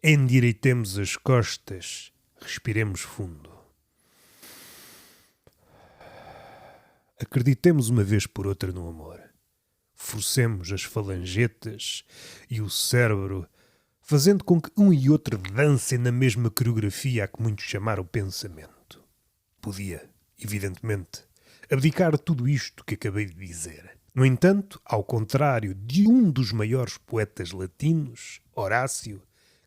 Endireitemos as costas, respiremos fundo. Acreditemos uma vez por outra no amor. Forcemos as falangetas e o cérebro, fazendo com que um e outro dancem na mesma coreografia a que muitos chamaram o pensamento. Podia, evidentemente, abdicar tudo isto que acabei de dizer. No entanto, ao contrário de um dos maiores poetas latinos, Horácio,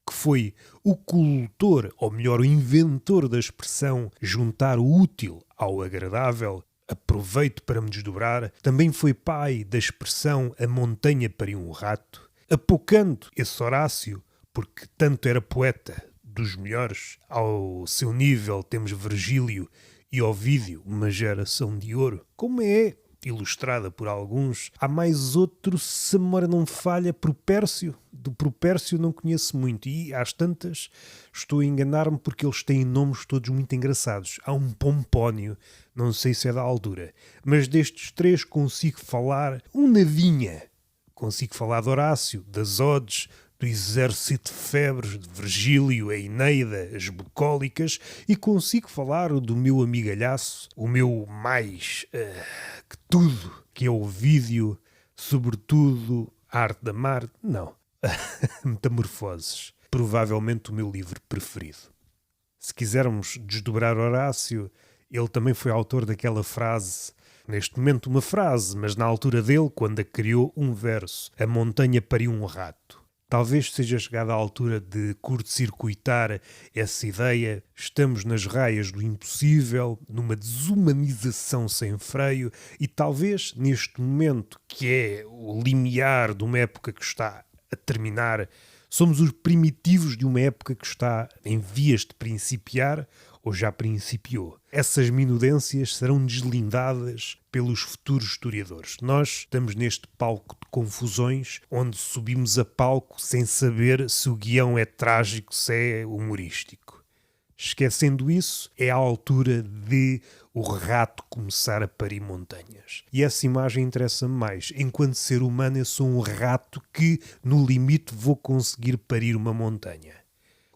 que foi o cultor, ou melhor, o inventor da expressão juntar o útil ao agradável, aproveito para me desdobrar, também foi pai da expressão a montanha pariu um rato, apocando esse Horácio, porque tanto era poeta dos melhores, ao seu nível temos Virgílio e Ovídio, uma geração de ouro, como é ilustrada por alguns. Há mais outro, se a memória não falha, Propércio. Do Propércio não conheço muito e às tantas estou a enganar-me porque eles têm nomes todos muito engraçados. Há um Pompónio, não sei se é da altura, mas destes três consigo falar um nadinha. Consigo falar de Horácio, das Odes, do Exército de Febres, de Virgílio, a Eneida, as Bucólicas, e consigo falar do meu amigalhaço, o meu mais que tudo, que é o Ovídio, sobretudo a Arte de Amar, não, Metamorfoses, provavelmente o meu livro preferido. Se quisermos desdobrar Horácio, ele também foi autor daquela frase, neste momento uma frase, mas na altura dele, quando a criou, um verso, a montanha pariu um rato. Talvez seja chegada a altura de curto-circuitar essa ideia. Estamos nas raias do impossível, numa desumanização sem freio e talvez neste momento, que é o limiar de uma época que está a terminar, somos os primitivos de uma época que está em vias de principiar ou já principiou. Essas minudências serão deslindadas pelos futuros historiadores. Nós estamos neste palco de confusões, onde subimos a palco sem saber se o guião é trágico, se é humorístico. Esquecendo isso, é a altura de o rato começar a parir montanhas. E essa imagem interessa-me mais. Enquanto ser humano, eu sou um rato que, no limite, vou conseguir parir uma montanha.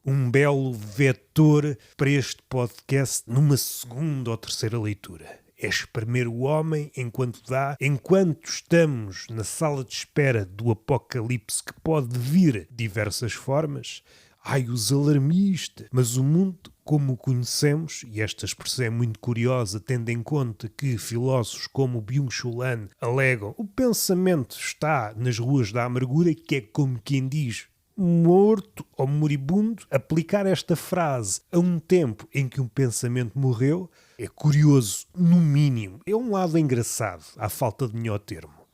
Um belo vetor para este podcast numa segunda ou terceira leitura. É espremer o homem enquanto dá, enquanto estamos na sala de espera do apocalipse que pode vir de diversas formas. Ai, os alarmistas! Mas o mundo, como o conhecemos, e esta expressão é muito curiosa, tendo em conta que filósofos como Byung-Chul Han alegam o pensamento está nas ruas da amargura, que é como quem diz morto ou moribundo, aplicar esta frase a um tempo em que um pensamento morreu é curioso, no mínimo. É um lado engraçado, à falta de melhor termo.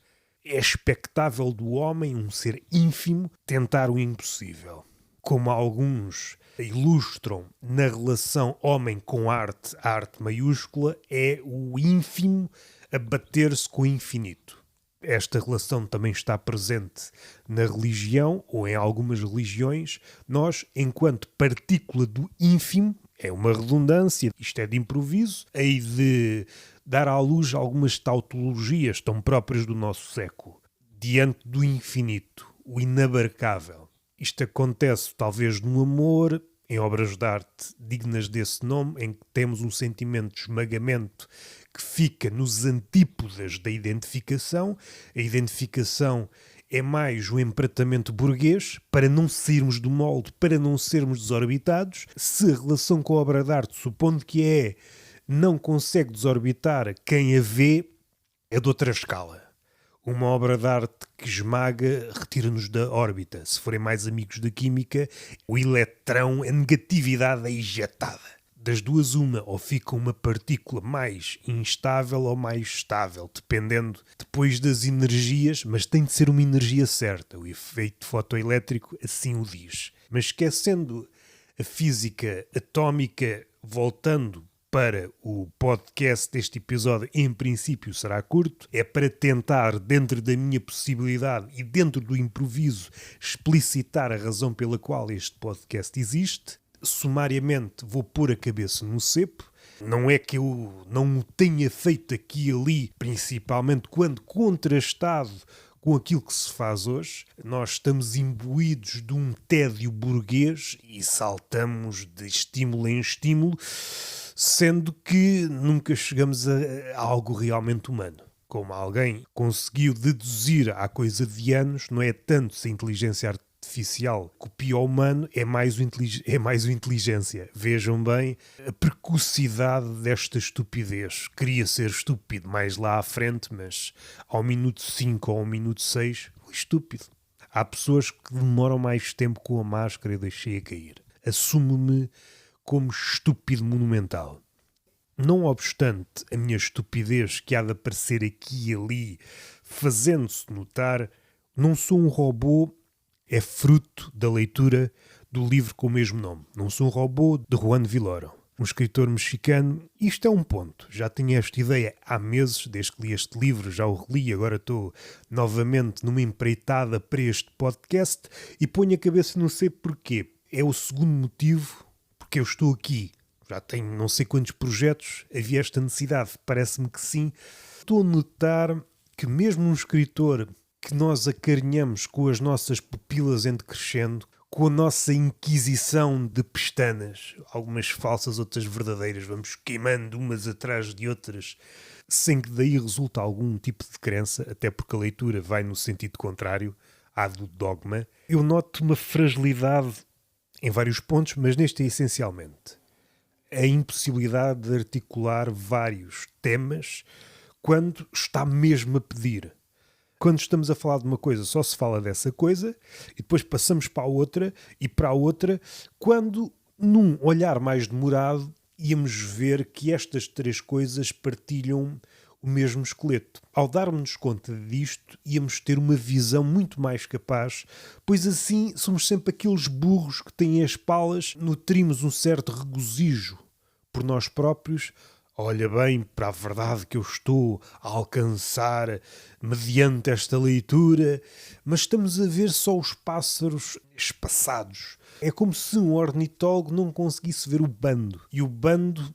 É expectável do homem, um ser ínfimo, tentar o impossível. Como alguns ilustram na relação homem com arte, a arte maiúscula, é o ínfimo a bater-se com o infinito. Esta relação também está presente na religião, ou em algumas religiões. Nós, enquanto partícula do ínfimo, é uma redundância, isto é de improviso, hei de dar à luz algumas tautologias tão próprias do nosso século. Diante do infinito, o inabarcável. Isto acontece talvez no amor, em obras de arte dignas desse nome, em que temos um sentimento de esmagamento que fica nos antípodas da identificação. A identificação é mais o empratamento burguês, para não sairmos do molde, para não sermos desorbitados. Se a relação com a obra de arte, supondo que não consegue desorbitar quem a vê, é de outra escala. Uma obra de arte que esmaga retira-nos da órbita. Se forem mais amigos da química, o eletrão, a negatividade é injetada. Das duas, uma, ou fica uma partícula mais instável ou mais estável, dependendo depois das energias, mas tem de ser uma energia certa. O efeito fotoelétrico assim o diz. Mas esquecendo a física atómica, voltando para o podcast deste episódio, em princípio será curto, é para tentar, dentro da minha possibilidade e dentro do improviso, explicitar a razão pela qual este podcast existe. Sumariamente vou pôr a cabeça no cepo. Não é que eu não o tenha feito aqui e ali, principalmente quando contrastado com aquilo que se faz hoje. Nós estamos imbuídos de um tédio burguês e saltamos de estímulo em estímulo, sendo que nunca chegamos a algo realmente humano. Como alguém conseguiu deduzir há coisa de anos, não é tanto se a inteligência artificial copia o humano, é mais o inteligência. Vejam bem a precocidade desta estupidez. Queria ser estúpido mais lá à frente, mas ao minuto 5 ou ao minuto 6, estúpido. Há pessoas que demoram mais tempo com a máscara e deixei a cair. Assumo-me como estúpido monumental. Não obstante a minha estupidez que há de aparecer aqui e ali, fazendo-se notar, não sou um robô, é fruto da leitura do livro com o mesmo nome. Não sou um robô, de Juan Villoro, um escritor mexicano. Isto é um ponto. Já tinha esta ideia há meses, desde que li este livro, já o reli, agora estou novamente numa empreitada para este podcast e ponho a cabeça não sei porquê. É o segundo motivo porque eu estou aqui. Já tenho não sei quantos projetos, havia esta necessidade, parece-me que sim. Estou a notar que mesmo um escritor que nós acarinhamos com as nossas pupilas entrecrescendo, com a nossa inquisição de pestanas, algumas falsas, outras verdadeiras, vamos queimando umas atrás de outras, sem que daí resulte algum tipo de crença, até porque a leitura vai no sentido contrário à do dogma, eu noto uma fragilidade em vários pontos, mas neste é essencialmente a impossibilidade de articular vários temas quando está mesmo a pedir. Quando estamos a falar de uma coisa, só se fala dessa coisa e depois passamos para a outra e para a outra, quando num olhar mais demorado íamos ver que estas três coisas partilham o mesmo esqueleto. Ao darmos conta disto, íamos ter uma visão muito mais capaz, pois assim somos sempre aqueles burros que têm as palas, nutrimos um certo regozijo por nós próprios. Olha bem para a verdade que eu estou a alcançar mediante esta leitura, mas estamos a ver só os pássaros espaçados. É como se um ornitólogo não conseguisse ver o bando. E o bando,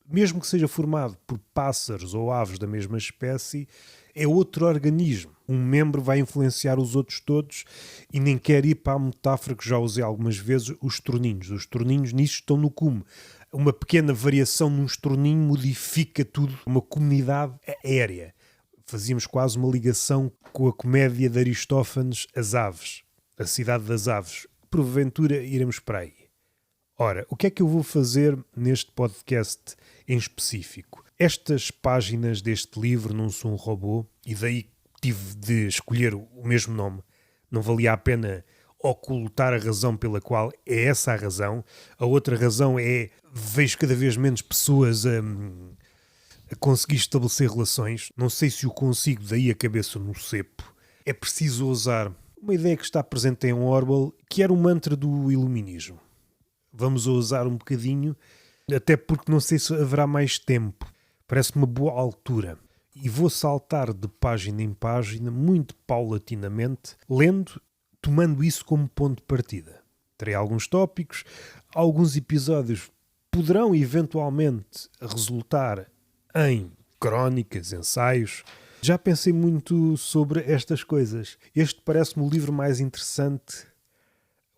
mesmo que seja formado por pássaros ou aves da mesma espécie, é outro organismo. Um membro vai influenciar os outros todos e nem quero ir para a metáfora que já usei algumas vezes, os torninhos. Os torninhos nisso estão no cume. Uma pequena variação num estorninho modifica tudo. Uma comunidade aérea. Fazíamos quase uma ligação com a comédia de Aristófanes, As Aves. A Cidade das Aves. Porventura iremos para aí. Ora, o que é que eu vou fazer neste podcast em específico? Estas páginas deste livro, Não Sou um Robô, e daí tive de escolher o mesmo nome. Não valia a pena ocultar a razão pela qual é essa a razão. A outra razão é vejo cada vez menos pessoas a conseguir estabelecer relações. Não sei se o consigo, daí a cabeça no cepo. É preciso usar uma ideia que está presente em Orwell, que era o mantra do iluminismo. Vamos usar um bocadinho, até porque não sei se haverá mais tempo. Parece uma boa altura. E vou saltar de página em página, muito paulatinamente, lendo, tomando isso como ponto de partida. Terei alguns tópicos, alguns episódios poderão eventualmente resultar em crónicas, ensaios. Já pensei muito sobre estas coisas. Este parece-me o livro mais interessante,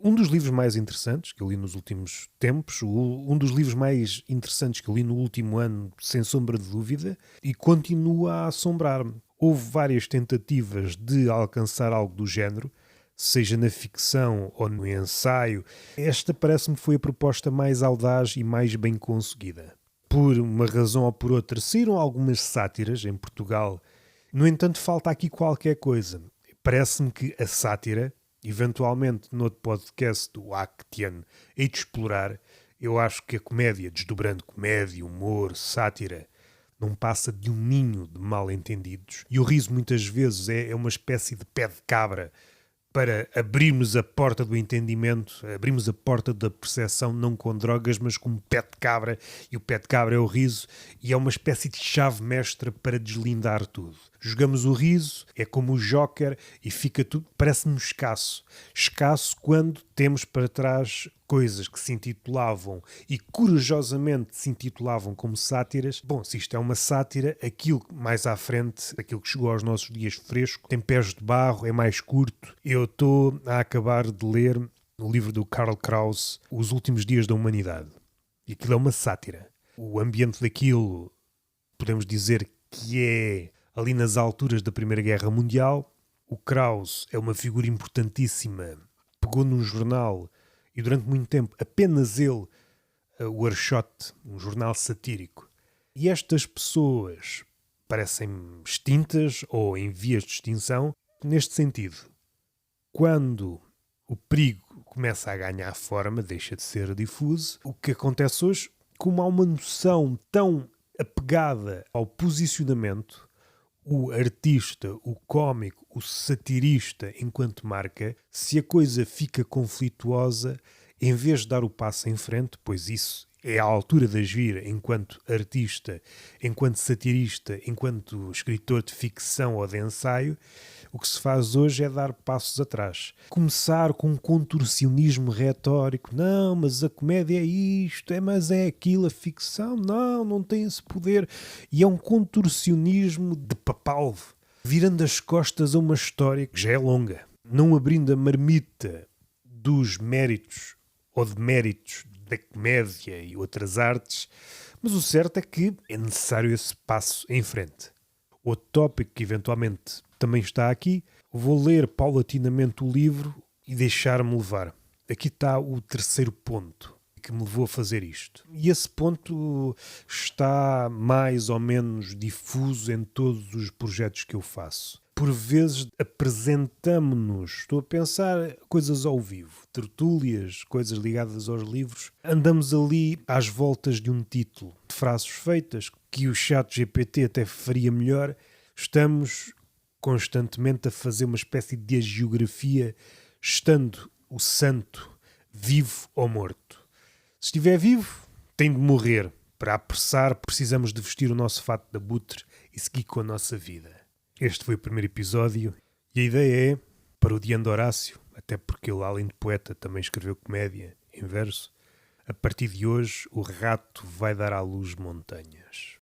um dos livros mais interessantes que eu li nos últimos tempos, um dos livros mais interessantes que eu li no último ano, sem sombra de dúvida, e continua a assombrar-me. Houve várias tentativas de alcançar algo do género, seja na ficção ou no ensaio. Esta parece-me foi a proposta mais audaz e mais bem conseguida. Por uma razão ou por outra, saíram algumas sátiras em Portugal. No entanto, falta aqui qualquer coisa. Parece-me que a sátira, eventualmente noutro podcast do Actian, hei de explorar. Eu acho que a comédia, desdobrando comédia, humor, sátira, não passa de um ninho de mal-entendidos. E o riso muitas vezes é uma espécie de pé de cabra para abrirmos a porta do entendimento, abrirmos a porta da percepção, não com drogas, mas com um pé de cabra, e o pé de cabra é o riso, e é uma espécie de chave mestra para deslindar tudo. Jogamos o riso, é como o Joker e fica tudo, parece-me escasso. Escasso quando temos para trás coisas que se intitulavam e corajosamente se intitulavam como sátiras. Bom, se isto é uma sátira, aquilo mais à frente, aquilo que chegou aos nossos dias fresco, tem pés de barro, é mais curto. Eu estou a acabar de ler o livro do Karl Kraus, Os Últimos Dias da Humanidade. E aquilo é uma sátira. O ambiente daquilo, podemos dizer que é ali nas alturas da Primeira Guerra Mundial. O Kraus é uma figura importantíssima. Pegou num jornal e durante muito tempo apenas ele, o Archote, um jornal satírico. E estas pessoas parecem extintas ou em vias de extinção neste sentido. Quando o perigo começa a ganhar forma, deixa de ser difuso, o que acontece hoje, como há uma noção tão apegada ao posicionamento, o artista, o cómico, o satirista enquanto marca, se a coisa fica conflituosa, em vez de dar o passo em frente, pois isso é a altura de agir enquanto artista, enquanto satirista, enquanto escritor de ficção ou de ensaio, o que se faz hoje é dar passos atrás. Começar com um contorcionismo retórico. Não, mas a comédia é isto, mas é aquilo, a ficção. Não, não tem esse poder. E é um contorcionismo de papalve, virando as costas a uma história que já é longa. Não abrindo a marmita dos méritos ou deméritos da comédia e outras artes, mas o certo é que é necessário esse passo em frente. Outro tópico que eventualmente também está aqui, vou ler paulatinamente o livro e deixar-me levar. Aqui está o terceiro ponto que me levou a fazer isto. E esse ponto está mais ou menos difuso em todos os projetos que eu faço. Por vezes apresentamo-nos, estou a pensar, coisas ao vivo, tertúlias, coisas ligadas aos livros. Andamos ali às voltas de um título, de frases feitas, que o ChatGPT até faria melhor. Estamos constantemente a fazer uma espécie de geografia, estando o santo vivo ou morto. Se estiver vivo, tem de morrer. Para apressar, precisamos de vestir o nosso fato de abutre e seguir com a nossa vida. Este foi o primeiro episódio e a ideia é, parodiando Horácio, até porque ele, além de poeta, também escreveu comédia em verso, a partir de hoje o rato vai dar à luz montanhas.